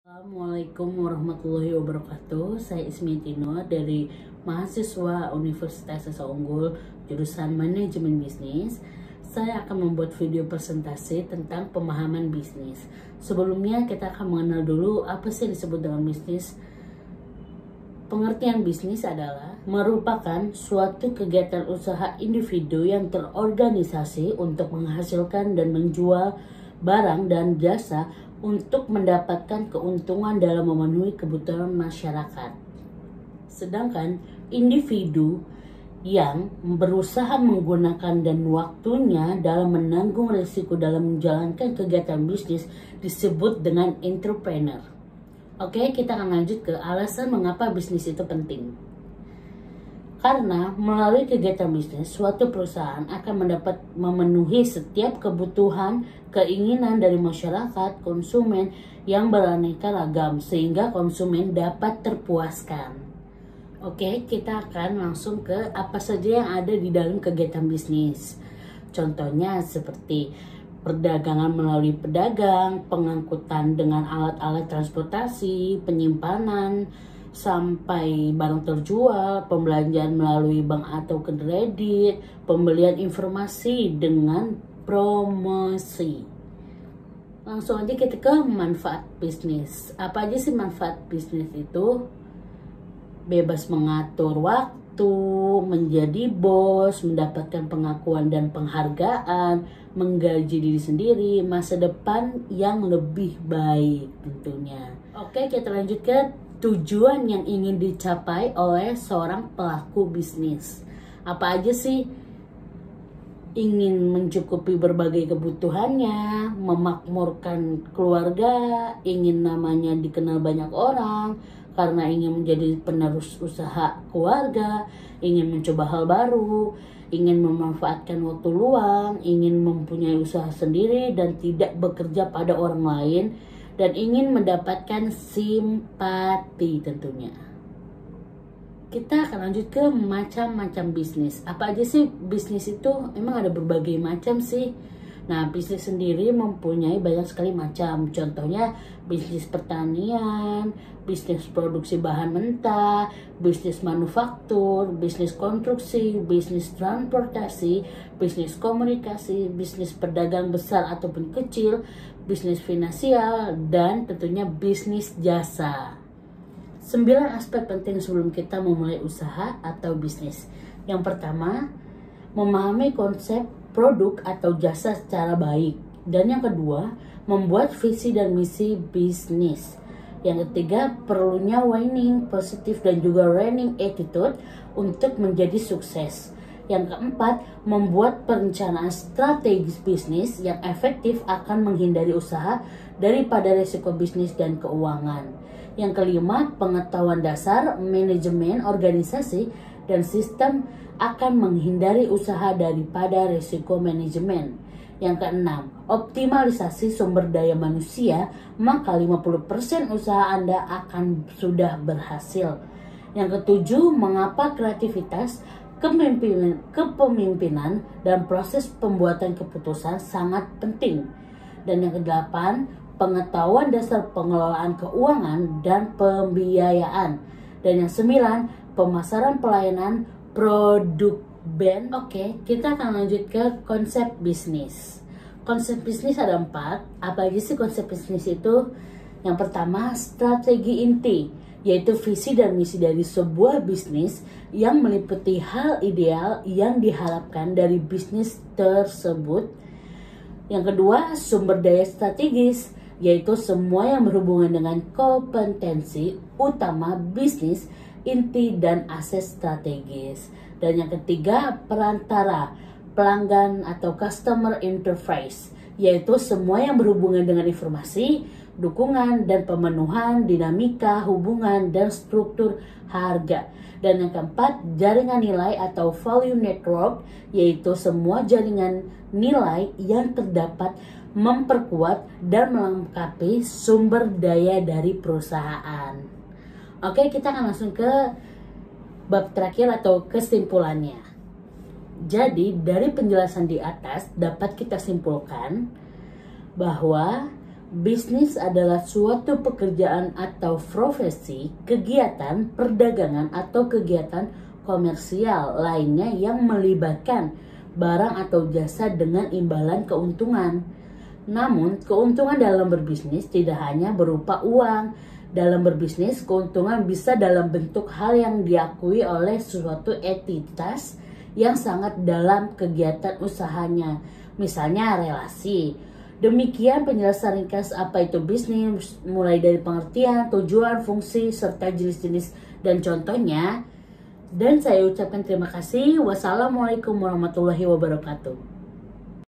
Assalamualaikum warahmatullahi wabarakatuh. Saya Ismi Tino dari mahasiswa Universitas Esa Unggul jurusan Manajemen Bisnis. Saya akan membuat video presentasi tentang pemahaman bisnis. Sebelumnya kita akan mengenal dulu apa sih disebut dengan bisnis. Pengertian bisnis adalah merupakan suatu kegiatan usaha individu yang terorganisasi untuk menghasilkan dan menjual barang dan jasa untuk mendapatkan keuntungan dalam memenuhi kebutuhan masyarakat. Sedangkan individu yang berusaha menggunakan dan waktunya dalam menanggung risiko dalam menjalankan kegiatan bisnis disebut dengan entrepreneur. Oke, kita akan lanjut ke alasan mengapa bisnis itu penting. Karena melalui kegiatan bisnis, suatu perusahaan akan mendapat memenuhi setiap kebutuhan, keinginan dari masyarakat, konsumen yang beraneka ragam, sehingga konsumen dapat terpuaskan. Oke, kita akan langsung ke apa saja yang ada di dalam kegiatan bisnis. Contohnya seperti perdagangan melalui pedagang, pengangkutan dengan alat-alat transportasi, penyimpanan, sampai barang terjual, pembelanjaan melalui bank atau kredit, pembelian informasi dengan promosi. Langsung aja kita ke manfaat bisnis. Apa aja sih manfaat bisnis itu? Bebas mengatur waktu, menjadi bos, mendapatkan pengakuan dan penghargaan, menggaji diri sendiri, masa depan yang lebih baik tentunya. Oke, kita lanjut ke tujuan yang ingin dicapai oleh seorang pelaku bisnis. Apa aja sih? Ingin mencukupi berbagai kebutuhannya, memakmurkan keluarga, ingin namanya dikenal banyak orang, karena ingin menjadi penerus usaha keluarga, ingin mencoba hal baru, ingin memanfaatkan waktu luang, ingin mempunyai usaha sendiri dan tidak bekerja pada orang lain, dan ingin mendapatkan simpati tentunya. Kita akan lanjut ke macam-macam bisnis. Apa aja sih bisnis itu? Emang ada berbagai macam sih. Nah, bisnis sendiri mempunyai banyak sekali macam. Contohnya bisnis pertanian, bisnis produksi bahan mentah, bisnis manufaktur, bisnis konstruksi, bisnis transportasi, bisnis komunikasi, bisnis pedagang besar ataupun kecil, bisnis finansial, dan tentunya bisnis jasa. 9 aspek penting sebelum kita memulai usaha atau bisnis. Yang pertama, memahami konsep produk atau jasa secara baik. Dan yang kedua, membuat visi dan misi bisnis. Yang ketiga, perlunya winning, positif dan juga winning attitude untuk menjadi sukses. Yang keempat, membuat perencanaan strategis bisnis yang efektif akan menghindari usaha daripada risiko bisnis dan keuangan. Yang kelima, pengetahuan dasar manajemen organisasi dan sistem akan menghindari usaha daripada risiko manajemen. Yang keenam, optimalisasi sumber daya manusia, maka 50% usaha Anda akan sudah berhasil. Yang ketujuh, mengapa kreativitas, kepemimpinan, dan proses pembuatan keputusan sangat penting. Dan yang kedelapan, pengetahuan dasar pengelolaan keuangan dan pembiayaan. Dan yang 9, pemasaran pelayanan produk brand. Oke, kita akan lanjut ke konsep bisnis. Konsep bisnis ada 4. Apa aja sih konsep bisnis itu? Yang pertama, strategi inti, yaitu visi dan misi dari sebuah bisnis yang meliputi hal ideal yang diharapkan dari bisnis tersebut. Yang kedua, sumber daya strategis, yaitu semua yang berhubungan dengan kompetensi utama bisnis, inti, dan aset strategis. Dan yang ketiga, perantara, pelanggan atau customer interface, yaitu semua yang berhubungan dengan informasi, dukungan, dan pemenuhan, dinamika, hubungan, dan struktur harga. Dan yang keempat, jaringan nilai atau value network, yaitu semua jaringan nilai yang terdapat memperkuat dan melengkapi sumber daya dari perusahaan. Oke, kita akan langsung ke bab terakhir atau kesimpulannya. Jadi, dari penjelasan di atas dapat kita simpulkan bahwa Bisnis adalah suatu pekerjaan atau profesi, kegiatan, perdagangan atau kegiatan komersial lainnya yang melibatkan barang atau jasa dengan imbalan keuntungan. Namun, keuntungan dalam berbisnis tidak hanya berupa uang. Dalam berbisnis, keuntungan bisa dalam bentuk hal yang diakui oleh suatu entitas yang sangat dalam kegiatan usahanya, misalnya relasi. Demikian penjelasan ringkas apa itu bisnis, mulai dari pengertian, tujuan, fungsi, serta jenis-jenis dan contohnya. Dan saya ucapkan terima kasih. Wassalamualaikum warahmatullahi wabarakatuh.